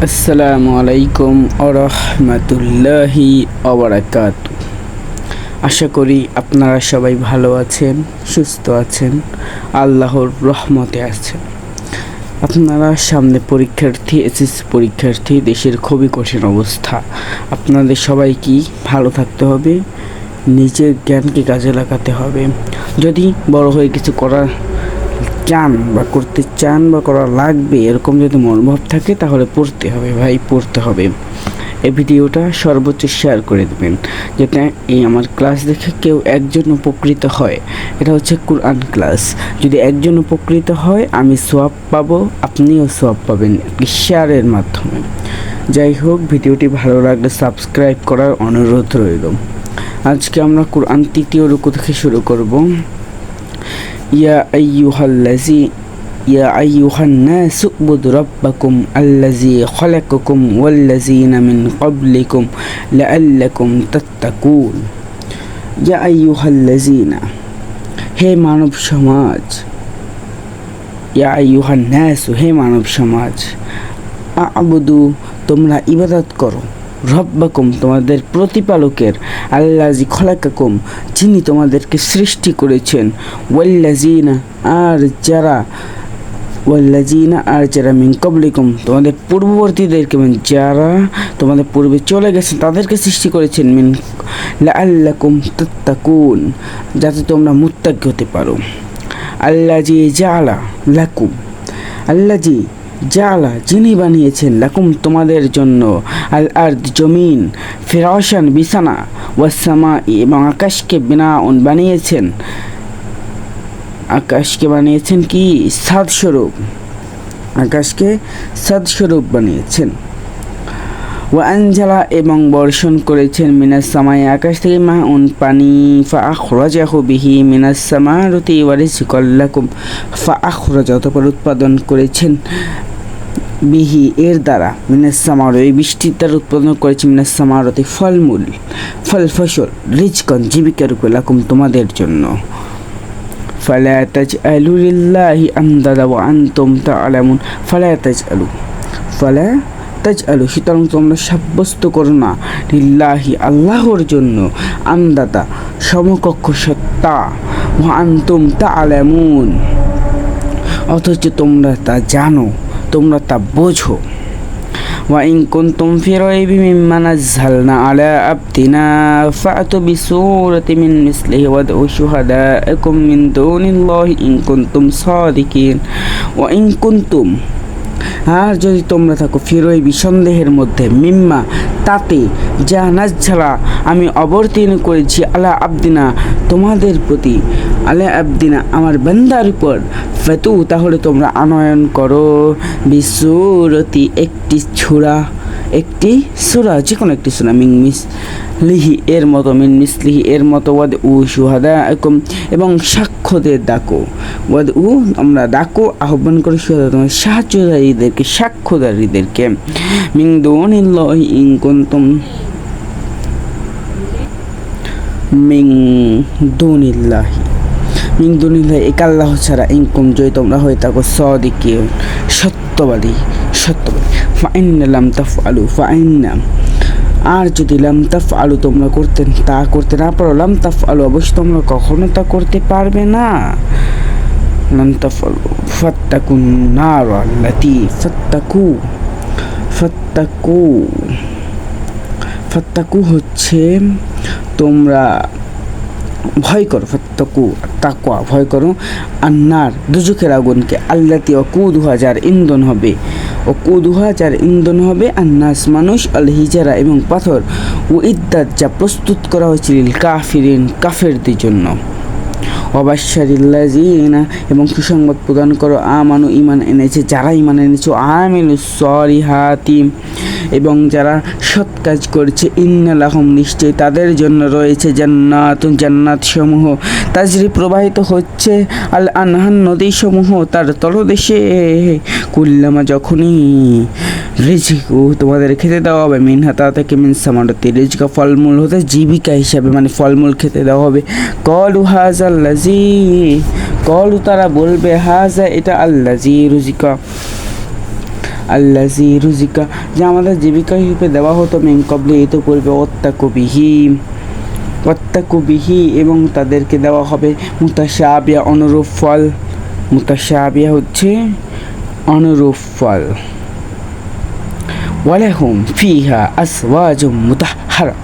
আসসালামু আলাইকুম আরহামাতুল্লাহি ওয়াবারাকাতু। আশা করি আপনারা সবাই ভালো আছেন, সুস্থ আছেন, আল্লাহর রহমতে আছেন। আপনারা সামনে পরীক্ষার্থী, এসএসসি পরীক্ষার্থী, দেশের খুবই কঠিন অবস্থা। আপনাদের সবাইকেই ভালো থাকতে হবে, নিজের জ্ঞানকে কাজে লাগাতে হবে। যদি বড় হয়ে কিছু করার চান বা করতে চান বা করা লাগবে এরকম যদি মনোভাব থাকে তাহলে পড়তে হবে ভাই, পড়তে হবে। এই ভিডিওটা সর্বোচ্চ শেয়ার করে দেবেন যাতে এই আমার ক্লাস দেখে কেউ একজন উপকৃত হয়। এটা হচ্ছে কোরআন ক্লাস। যদি একজন উপকৃত হয় আমি সোয়াব পাবো, আপনিও সোয়াব পাবেন শেয়ারের মাধ্যমে। যাই হোক, ভিডিওটি ভালো লাগলে সাবস্ক্রাইব করার অনুরোধ রইল। আজকে আমরা কোরআন তৃতীয় রুকু থেকে শুরু করব। يا أيها الناس اعبدوا ربكم الذي خلقكم والذين من قبلكم لعلكم تتقون। يا أيها الذين হে মানব সমাজ, ইয়া আইয়ুহান নাস হে মানব সমাজ, আবুদু তোমরা ইবাদত করো, রব্বাকুম তোমাদের প্রতিপালকের, আল্লাজি খলাকাকুম যিনি তোমাদেরকে সৃষ্টি করেছেন, ওয়াল্লাজিনা আর যারা মিন কবলিকুম তোমাদের পূর্ববর্তীদেরকে, যারা তোমাদের পূর্বে চলে গেছেন তাদেরকে সৃষ্টি করেছেন, মিন লাআল্লাকুম তাত্তাকুন যাতে তোমরা মুত্তাকি হতে পারো। আল্লাজি জাআলা লাকুম, আল্লাজি জাআলা যিনি বানিয়েছেন, লাকুম তোমাদের জন্য, আল আরদ জমিন, ফিরাশান বিছানা, ওয়াসসামা এবং আকাশকে বিনাউন বানিয়েছেন, আকাশকে বানিয়েছেন কি সাদ স্বরূপ, আকাশকে সাদ স্বরূপ বানিয়েছেন। ওয়া আনজালা এবং বর্ষণ করেছেন, মিনাস সামাই আকাশ থেকে মাউন পানি, ফা আখরাজাহু বিহি মিনাস সামারতি ওয়া রিজকাল লাকুম, ফা আখরাজা অতঃপর উৎপাদন করেছেন, বিহি এর দ্বারা, মিনাস সামার এই বৃষ্টির দ্বারা উৎপাদন করেছে, মিনাস সামারতি ফলমূল, ফল ফসল, রিজকান জীবিকার উপর, লাকুম তোমাদের জন্য। ফালা তাজআলু লিল্লাহি আমদাদা ওয়া আনতুম তা'লামুন, ফালা তাজআলু সুতরাং তোমরা সাব্যস্ত করো না, লিল্লাহি আল্লাহর জন্য, আমদাদা সমকক্ষ সত্তা, ওয়া আনতুম তা'লামুন অথচ তোমরা তা জানো, তোমরা তা বোঝো। ওয়া ইন কুনতুম ফি রাইবিন মিম্মা নাযালনা আলা আবদিনা ফাতু বিসূরাতিন মিন মিসলিহি ওয়াদউ শুহাদাআকুম মিন দুনিল্লাহি ইন কুনতুম সাদিকিন। ওয়া ইন কুনতুম আর যদি তোমরা থাকো, ফিরোই বিসন্দেহের মধ্যে, মিম্মা তাতে, যা নাজ্জালা আমি অবতীর্ণ করেছি, আলা আবদিনা তোমাদের প্রতি, আলা আবদিনা আমার বান্দার উপর, ফাতু তাহলে তোমরা আনয়ন করো, বিসূরতি একটি সূরা, একটি সূরা যে কোনো একটি সূরা, মিন মিসলিহি এর মতো, মিন মিসলিহি এর মতো, ওয়াদ উ শুহাদাআকুম এবং সাক্ষ্যদের ডাকো, ওয়াদ উ আমরা ডাকো আহ্বান করে, শুহাদা তোমার সাহায্যকারীদেরকে, সাক্ষ্যদারীদেরকে, মিন দুনিল্লাহি ইন কুনতুম মিন দুনিল্লাহি এক আল্লাহ ছাড়া, ইনকুম যদি তোমরা হয়ে থাকো, সাদিকিন সত্যবাদী। ফাইন্না লাম তাফআলু, ফাইন্না আর যদি লাম তাফআলু তোমরা করতে না পারো, লাম তাফআলু অবশ্যই তোমরা কখনো তা করতে পারবে না, লাম তাফআলু ফাত্তাকুন নার আল্লাতী ফাত্তাকু হচ্ছে তোমরা ভয় করো, ফাত্তাকু তাকওয়া ভয় করো, আন্নার দুজখের আগুনকে, আল্লাতি ওয়াকুদুহা যার ইন্ধন হবে, ওয়াকুদুহা যার ইন্ধন হবে, আন্নাস মানুষ, আল হিজারা এবং পাথর, ও ইদ্দাত যা প্রস্তুত করা হয়েছিল, কাফিরিন কাফেরদের জন্য, ওয়াবাশশারিল্লাযিনা এবং সুসংবাদ প্রদান করো, আমানু ইমান এনেছে যারা ইমান এনেছে, আমিলুস সলিহাতি এবং যারা সৎ কাজ করেছে, ইন্না লাহুম নিশ্চয় তাদের জন্য রয়েছে জান্নাতুন জান্নাত সমূহ, তাজরি প্রবাহিত হচ্ছে, আল আনহার নদী সমূহ তার তলদেশে, কুল্লামা যখনই রিজকু তোমাদের খেতে দেওয়া হবে, মিনহা তা থেকে, মিন সামারাতি রিজকা ফলমূল হতে, জীবিকা হিসাবে মানে ফলমূল খেতে দেওয়া হবে, কলু হাযাল্লাযী কলু তারা বলবে, হাযা এটা, আল্লাযী রুজিকা আল্লাজি রুজিকা, যা আমাদের জীবিকা হিসেবে দেওয়া হতো মিন ক্বাবলি, এত পূর্বে, ওয়াত্তাকু বিহি, এবং তাদেরকে দেওয়া হবে মুতাশাবিহা, অনুরূপ ফল। মুতাশাবিহা হচ্ছে অনুরূপ ফল। ওয়ালাহুম ফিহা আসওয়াজুম মুতাহহারা,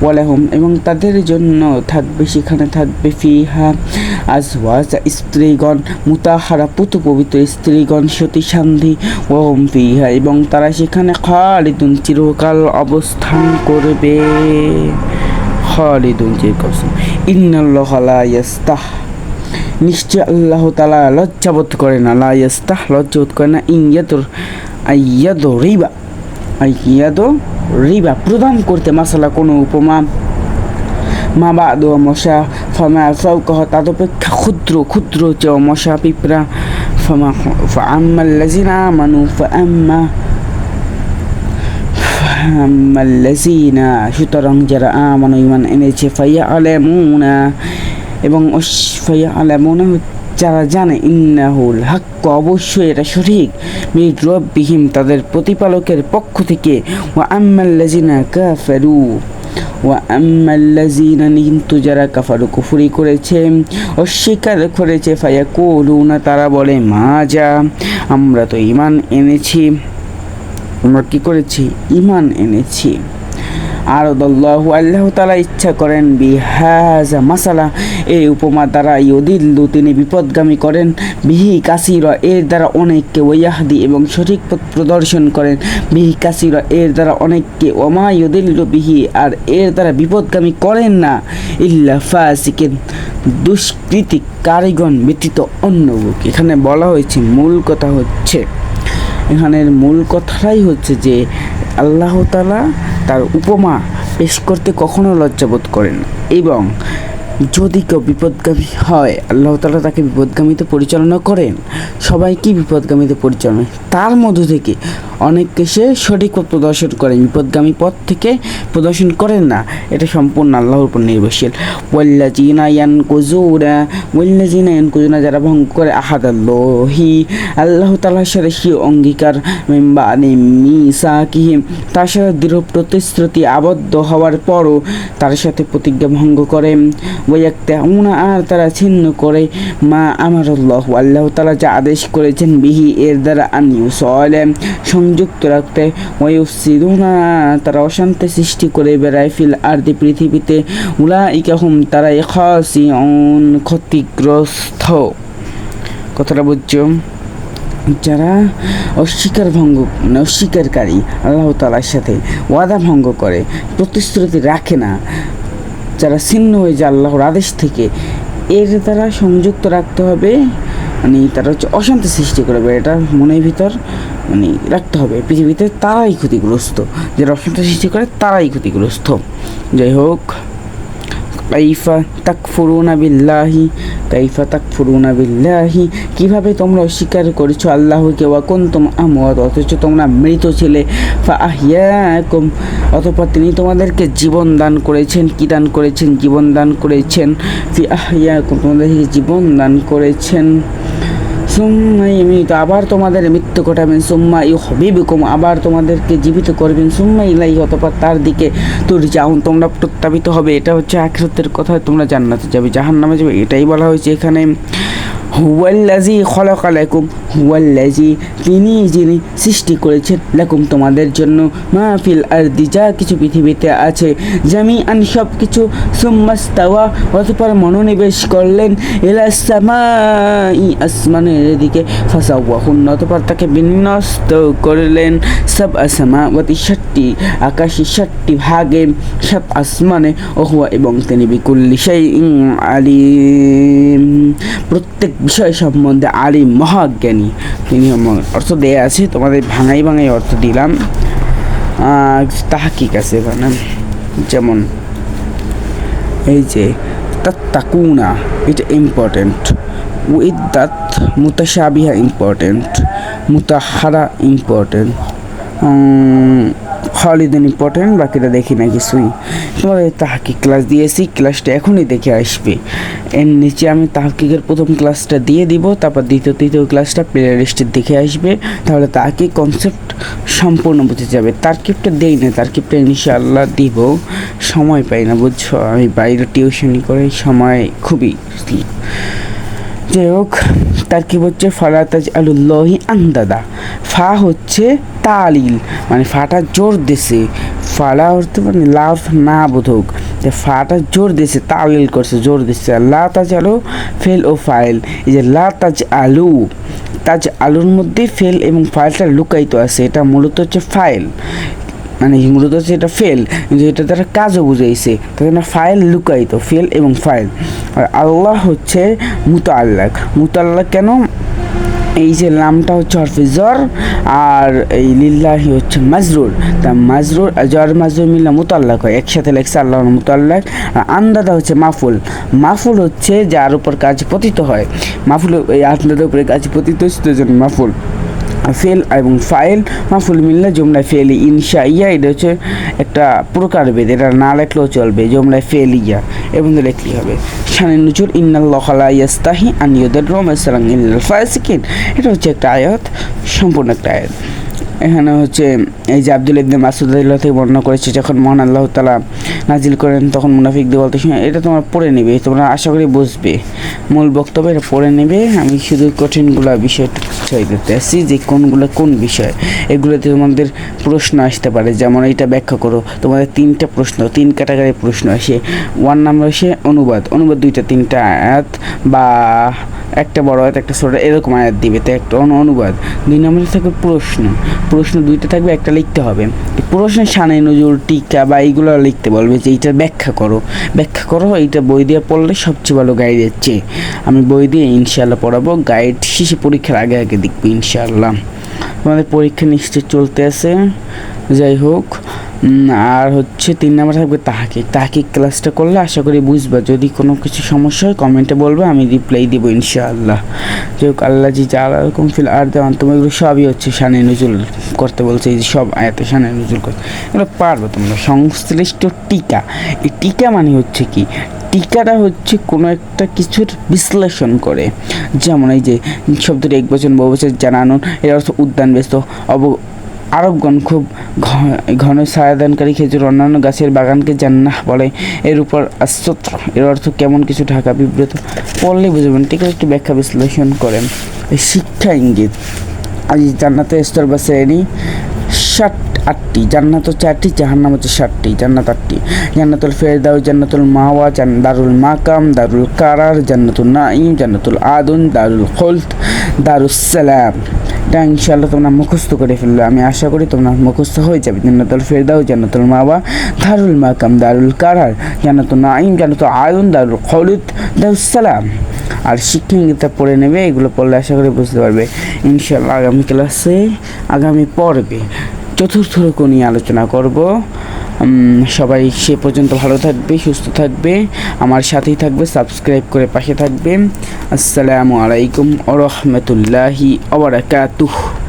ওয়ালাহুম, এবং তাদের জন্য থাকবে, সেখানে থাকবে ফিহা আজওয়াজ, স্ত্রীগণ, মুতাহহারা, পুত পবিত্র স্ত্রীগণ, সতী সান্ধী, ওয়াহুম ফিহা, এবং তারা সেখানে খালিদুন, চিরকাল অবস্থান করবে। খালিদুন চিরকাল। ইন্নাল্লাহা লা ইয়াস্তাহ, নিশ্চয় আল্লাহ তাআলা লজ্জাবোধ করে না, লা ইয়াস্তাহ, লজ্জাবোধ করে না, আইয়াদু রিবা, প্রদান করতে, মাসালা কোনো উপমা, মা বাদু মশা, ফামা ফাওকাহ, তদপেক্ষা ক্ষুদ্র যে মশা, পিঁপড়া, ফাআম্মাল্লাযিনা আমানু, ফাআম্মাল্লাযিনা, সুতরাং যারা আমানু, ঈমান এনেছে, ফায়ালামুনা, এবং ফায়ালামুনা, যারা জানে, ইন্নাহুল হক, অবশ্যই এটা সঠিক, মির রব্বিহিম, তাদের প্রতিপালকের পক্ষ থেকে, ওয়া আম্মাল্লাযিনা কাফারু, ওয়া আম্মাল্লাযিনা, কিন্তু যারা কাফারু, কুফরি করেছে, অস্বীকার করেছে, ফায়াকুলুনা, তারা বলে, মাজা, আমরা তো ঈমান এনেছি, আমরা কি করেছি, ঈমান এনেছি। আরাদাল্লাহু, আল্লাহ তাআলা ইচ্ছা করেন, বিহাজা মাসালা, এই উপমা দ্বারা, ইউদিল্লু, তিনি বিপদগামী করেন, বিহি কাসিরা, এর দ্বারা অনেককে, ওয়াহদি, এবং সঠিক পথ প্রদর্শন করেন, বিহি কাসিরা, এর দ্বারা অনেককে, ওমা ইউদিল্লু বিহি, আর এর দ্বারা বিপদগামী করেন না, ইল্লা ফাসিকিন, দুষ্কৃতি কারিগণ ব্যতীত অন্য লোক। এখানে বলা হয়েছে, মূল কথা হচ্ছে, এখানের মূল কথাটাই হচ্ছে যে আল্লাহ তাআলা তার উপমা পেশ করতে কখনো লজ্জাবোধ করেন, এবং যদি কেউ বিপদগামী হয়, আল্লাহ তাআলা তাকে বিপদগামীতে পরিচালনা করেন, সবাইকে বিপদগামীতে পরিচালনা, তার মধ্য থেকে অনেককে সে সঠিক পথ প্রদর্শন করেন, বিপদগামী পথ থেকে প্রদর্শন করেন না, এটা সম্পূর্ণ আল্লাহর উপর নির্ভরশীল। ওয়াল্লাযিনা ইয়ানকুযুনা, যারা ভঙ্গ করে, আহাদাল্লাহি, আল্লাহ তাআলার সাথে সেই অঙ্গীকার, মিন বাদি মিসাকিহি, তার সাথে দৃঢ় প্রতিশ্রুতি আবদ্ধ হওয়ার পরও তার সাথে প্রতিজ্ঞা ভঙ্গ করে, ওয়ায়াক্তাউনা, আর তারা ছিন্ন করে, মা আমারাল্লাহু, আল্লাহ তাআলা যা আদেশ করেছেন, বিহি, এর দ্বারা, আন ইউসালা, সংযুক্ত রাখতে, ওয়ায়ুফসিদুনা, তারা অশান্তি সৃষ্টি করে বেড়ায়, ফিল আরদি, পৃথিবীতে, উলাইকা হুম, তারা খাসিউন, ক্ষতিগ্রস্ত। কথাটা বুঝছো? যারা অস্বীকারী, আল্লাহ তাআলার সাথে ওয়াদা ভঙ্গ করে, প্রতিশ্রুতি রাখে না, যারা ছিন্ন হয়ে যায় আল্লাহর আদেশ থেকে, এর দ্বারা সংযুক্ত রাখতে হবে, মানে তারা হচ্ছে অশান্তি সৃষ্টি করবে, এটা মনের ভিতর মানে রাখতে হবে, পৃথিবীতে তারাই ক্ষতিগ্রস্ত, যারা অশান্তি সৃষ্টি করে তারাই ক্ষতিগ্রস্ত। যাই হোক, কাইফা তাকফুরুনা বিল্লাহি, কীভাবে তোমরা অস্বীকার করেছো আল্লাহকে, ওয়া কুনতুম আমওয়াত, অথচ তোমরা মৃত ছিলে, ফাআহইয়াকুম, অতঃপর তিনি তোমাদেরকে জীবন দান করেছেন, কি দান করেছেন, জীবন দান করেছেন, ফি আহইয়াকুম, তোমাদেরকে জীবন দান করেছেন, সুম্মা ইউমীত, আবার তোমাদের মৃত্যু ঘটাবেন, সুম্মা ইউহয়িকুম, আবার তোমাদেরকে জীবিত করবেন, সুম্মা ইলাইহি, অতঃপর তার দিকে তুরজাউন, তোমরা প্রত্যাবিত হবে। এটা হচ্ছে আখিরাতের কথা, তোমরা জান্নাতে যাবে, জাহান্নামে যাবে, এটাই বলা হয়েছে এখানে। হুয়াল্লাযী খালাকা লাকুম, হুয়াল্লাযী, তিনি যিনি সৃষ্টি করেছেন, লাকুম, তোমাদের জন্য, মা ফিল আরদি, যা কিছু পৃথিবীতে আছে, জামিআন, সব কিছু, সুম্মাস্তাওয়া, অতঃপর মনোনিবেশ করলেন, ইলাস সামাই, আসমানের দিকে, ফাসাওয়াহুন্না, অতঃপর তাকে বিন্যস্ত করলেন, সাবআ সামাওয়াতি, 7টি আকাশে, 7টি ভাগে, 7 আসমানে, ওহুয়া, এবং তিনি বিকুল্লি শাইইন আলিম, প্রত্যেক বিষয় সম্বন্ধে আলিম, মহাজ্ঞানী তিনি। অর্থ দেয়া আছে, তোমাদের ভাঙাই অর্থ দিলাম, তাহকিক আছে এখানে, যেমন এই যে তাত্তাকুনা, এটা ইম্পর্টেন্ট, উইদ্দাত, মুতাশাবিহা ইম্পর্টেন্ট, মুতাহহারা ইম্পর্টেন্ট, খালিদুন ইম্পর্টেন্ট, বাকিটা দেখি না কিছুই। তোমাদের তাহকিক ক্লাস দিয়েছি, ক্লাসটা এখনই দেখে আসবে। এর নিচে আমি তাহকিকের প্রথম ক্লাসটা দিয়ে দিব, তারপর তৃতীয় ক্লাসটা প্লে লিস্টে দেখে আসবে, তাহলে তাহকিক কনসেপ্ট সম্পূর্ণ বুঝে যাবে। তারকিবটা দেই না, তারকিবটা ইনশাআল্লাহ দিব, সময় পাই না বুঝছো, আমি বাইরে টিউশনি করে সময় খুবই। যাই হোক, তারকিব হচ্ছে ফালা তাজআলুল্লাহি আন্দাদা। ফা হচ্ছে তালিল, মানে ফাটা জোর দিছে, ফালা অর্থ মানে লাভ না বোধক, ফাটা জোর দিছে, তালিল করছে, জোর দিচ্ছে। লা তাজআলু ফেল ও ফাইল, এই যে লা তাজআলু, আলুর মধ্যে ফেল এবং ফাইলটা লুকায়িত আছে, এটা মূলত হচ্ছে ফাইল, মানে মূলত হচ্ছে এটা ফেল, কিন্তু এটা তারা কাজও বুঝাইছে, তাই না, ফাইল লুকায়িত, ফেল এবং ফাইল। আর আল্লাহ হচ্ছে মুতাআল্লাক কেন, এই যে লামটা হচ্ছে হরফে জর, আর এই লিল্লাহি হচ্ছে মাজরুর, তা মাজরুর জর মাজরুর মিল্লা মুতাআল্লাক হয়, একসাথে লেখছে আল্লাহ মুতাআল্লাক। আর আন্দাদা হচ্ছে মাফুল হচ্ছে যার উপর কাজ পতিত হয়, মাফুল এই আন্দাদার উপরে কাজ পতিত হচ্ছে জন্য মাফুল। ফেল এবং ফাইল মাফুল মিললে জুমলায় ফেলি ইনশাইয়া, এটা হচ্ছে একটা প্রকারভেদ, এটা না লেখলেও চলবে, জুমলায় ফেলিয়া এবং লিখলেই হবে। শানে নুজুল ইন্নাল্লাহা লা ইয়াস্তাহি আন ইউদাররা মাসালান ইল্লাল ফাসিকিন, এটা হচ্ছে একটা আয়াত, সম্পূর্ণ একটা আয়াত। এখানে হচ্ছে এই যে আব্দুল ইবনে মাসউদ রাদিয়াল্লাহু থেকে বর্ণনা করেছে, যখন মহান আল্লাহ তাআলা নাজিল করেন তখন মুনাফিকদের বলতে শুনে, এটা তোমরা পড়ে নেবে, তোমরা আশা করি বুঝবে, মূল বক্তব্য এটা পড়ে নেবে। আমি শুধু কঠিনগুলো বিষয় দিতে আসছি, যে কোনগুলো কোন বিষয়, এগুলোতে তোমাদের প্রশ্ন আসতে পারে, যেমন এইটা ব্যাখ্যা করো, তোমাদের 3টা প্রশ্ন, 3 ক্যাটাগরির প্রশ্ন আসে। 1 নাম্বার আসে অনুবাদ 2টা 3টা আয়াত বা একটা বড় আয়াত একটা ছোট এরকম আয়াত দিবে, তো একটা অনুবাদ। 2 নম্বরে থাকবে প্রশ্ন 2টা থাকবে, একটা লিখতে হবে। প্রশ্নের শানে নজুল টিকা বা এইগুলো লিখতে বলবে, যে এইটা ব্যাখ্যা করো, এইটা বই দিয়ে পড়লে সবচেয়ে ভালো গাইডের চেয়ে। আমি বই দিয়ে ইনশাআল্লাহ পড়াবো, গাইড শেষে পরীক্ষার আগে দেখবো ইনশাআল্লাহ। তোমাদের পরীক্ষা নিশ্চয় চলতে আছে। যাই হোক, আর হচ্ছে 3 নাম্বার থাকবে তাহকিক ক্লাসটা করলে আশা করি বুঝবা, যদি কোনো কিছু সমস্যা হয় কমেন্টে বলবে, আমি রিপ্লাই দিব ইনশাআল্লাহ। যাই হোক, আল্লাহ জি জালাকুম ফিল আরদি আনতুম, এগুলো সবই হচ্ছে শানে নুজুল করতে বলছে, এই যে সব আয়াতে শানে নুজুল করতে, এগুলো পারবে তোমরা। সংশ্লিষ্ট টিকা, এই টিকা মানে হচ্ছে কি, টিকাটা হচ্ছে কোনো একটা কিছুর বিশ্লেষণ করে, যেমন এই যে শব্দটি একবচন বহুবচন জানানো, এর অর্থ উদ্যান ব্যস্ত আরবগণ খুব ঘন ছায়াদানকারী খেজুর অন্যান্য গাছের বাগানকে জান্নাহ বলে, এর উপর আস্তত্র, এর অর্থ কেমন কিছু ঢাকা বিব্রত, পড়লেই বুঝবেন। ঠিক আছে, একটু ব্যাখ্যা বিশ্লেষণ করেন। এই শিক্ষা ইঙ্গিত, আজ জান্নাতের স্তর বা শ্রেণী 8টি, জান্নাত হচ্ছে 8টি, জাহান্নাম হচ্ছে 7টি, জান্নাত 8টি। জান্নাতুল ফেরদাউস, জান্নাতুল মাওয়া, দারুল মাকাম, দারুল কারার, জান্নাতুল নাঈম, জান্নাতুল আদন, দারুল খুলদ, দারুস সালাম। এটা ইনশাআল্লাহ তোমরা মুখস্থ করে ফেলবে, আমি আশা করি তোমরা মুখস্থ হয়ে যাবে। জান্নাতুল ফেরদাউস, জান্নাতুল মাওয়া, দারুল মাকাম, দারুল কারার, জান্নাতুল নাঈম, জান্নাতুল আদন, দারুল খুলদ, দারুস সালাম। আর শিক্ষা ইঙ্গিতটা পড়ে নেবে, এগুলো পড়লে আশা করি বুঝতে পারবে ইনশাআল্লাহ। আগামী ক্লাসে আগামী পর্বে 4র্থ রুকু নিয়ে আলোচনা করব। সবাই সে পর্যন্ত ভালো থাকবে, সুস্থ থাকবে, আমার সাথেই থাকবে, সাবস্ক্রাইব করে পাশে থাকবে। আসসালামু আলাইকুম ওয়া রাহমাতুল্লাহি ওয়া বারাকাতুহু।